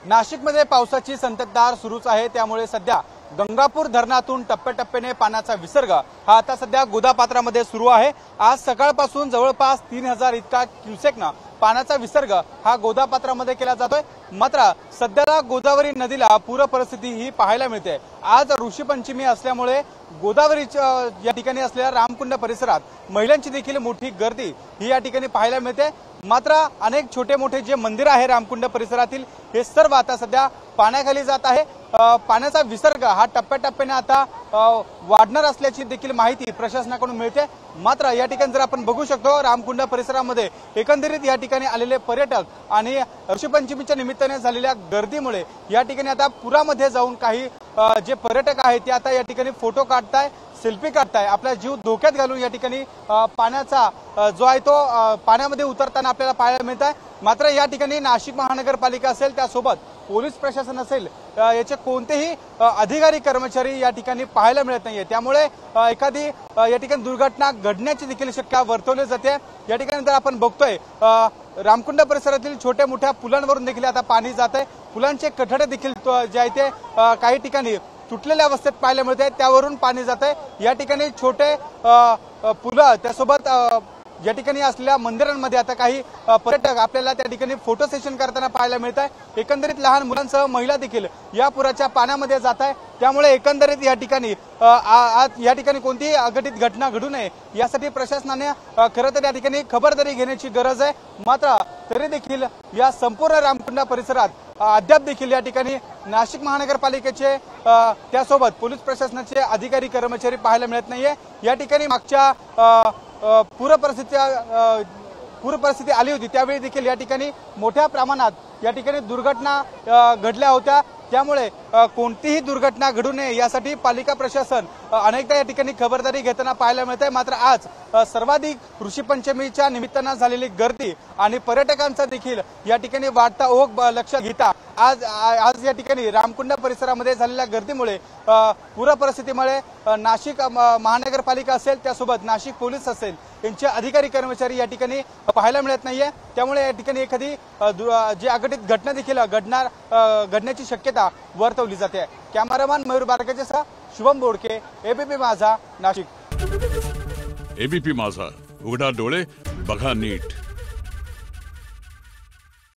नाशिकमध्ये पावसाची संततधार सुरूच आहे। त्यामुळे सध्या गंगापूर धरणातून टप्प्याटप्प्याने पाण्याचा विसर्ग हा आता सध्या गोदापात्रामध्ये सुरू आहे। आज सकाळपासून जवळपास 3000 इतका क्युसेकनं पाण्याचा विसर्ग हा गोदापात्रामध्ये केला जातोय। मात्र सध्याला गोदावरी नदीला पूर परिस्थिती ही पाहायला मिळते। आज ऋषीपंचमी असल्यामुळे गोदावरीच्या या ठिकाणी असलेल्या रामकुंड परिसरात महिलांची देखील मोठी गर्दी ही या ठिकाणी पाहायला मिळते। मात्र अनेक छोटे मोठे जे मंदिर आहे रामकुंड परिसरातील हे सर्व आता सध्या पाण्याखाली जात आहे। पाण्याचा विसर्ग हा टप्प्याटप्प्याने आता वाढणार असल्याची देखील माहिती प्रशासनाकडून मिळते। मात्र या ठिकाणी जर आपण बघू शकतो रामकुंड परिसरामध्ये एकंदरीत या ठिकाणी आलेले पर्यटक आणि ऋषीपंचमीच्या निमित्ताने झालेल्या गर्दीमुळे या ठिकाणी आता पुरामध्ये जाऊन काही जे पर्यटक आहेत ते आता या ठिकाणी फोटो काढताय, सेल्फी काढताय, आपला जीव धोक्यात घालून या ठिकाणी पाण्याचा जो आहे तो पाण्यामध्ये उतरताना आपल्याला पाहायला मिळत आहे। मात्र या ठिकाणी नाशिक महानगरपालिका असेल त्यासोबत पोलीस प्रशासन असेल याचे कोणतेही अधिकारी कर्मचारी या ठिकाणी पाहायला मिळत नाहीये। त्यामुळे एखादी या ठिकाणी दुर्घटना घडण्याची देखील शक्यता वर्तवली जाते। या ठिकाणी जर आपण बघतोय रामकुंड परिसरातील छोट्या मोठ्या पुलांवरून देखील आता पाणी जात आहे। पुलांचे कठडे देखील जे आहे ते काही ठिकाणी तुटलेल्या अवस्थेत पाहायला मिळते, त्यावरून पाणी जात आहे। या ठिकाणी छोटे पुलं त्यासोबत या ठिकाणी असलेल्या मंदिरांमध्ये आता काही पर्यटक आपल्याला त्या ठिकाणी फोटो सेशन करताना पाहायला मिळत आहे। एकंदरीत लहान मुलांसह महिला देखील या पुराच्या पाण्यामध्ये जात आहे। त्यामुळे एकंदरीत या ठिकाणी आज या ठिकाणी कोणतीही अघटित घटना घडू नये यासाठी प्रशासनाने खरं तर या ठिकाणी खबरदारी घेण्याची गरज आहे। मात्र तरी देखील या संपूर्ण रामकुंड परिसरात अद्याप देखील या ठिकाणी नाशिक महानगरपालिकेचे त्यासोबत पोलीस प्रशासनाचे अधिकारी कर्मचारी पाहायला मिळत नाहीये। या ठिकाणी मागच्या पूर परिस्थिती आली होती त्यावेळी देखील या ठिकाणी मोठ्या प्रमाणात या ठिकाणी दुर्घटना घडल्या होत्या। त्यामुळे कोणतीही दुर्घटना घडू नये यासाठी पालिका प्रशासन अनेकदा या ठिकाणी खबरदारी घेताना पाहायला मिळते। मात्र आज सर्वाधिक ऋषीपंचमीच्या निमित्तानं झालेली गर्दी आणि पर्यटकांचा देखील या ठिकाणी वाढता ओघ लक्षात घेता आज या ठिकाणी रामकुंड परिसरामध्ये झालेल्या गर्दीमुळे पूर परिस्थितीमुळे नाशिक महानगरपालिका असेल त्यासोबत नाशिक पोलीस असेल यांचे अधिकारी कर्मचारी या ठिकाणी पाहायला मिळत नाहीये। त्यामुळे या ठिकाणी एखादी जी अघटित घटना देखील घडण्याची शक्यता वर्तवली जाते। कॅमेरामॅन मयूर बारकेसह शुभम बोडके, एबीपी माझा, नाशिक। एबीपी माझा, उघडा डोळे बघा नीट।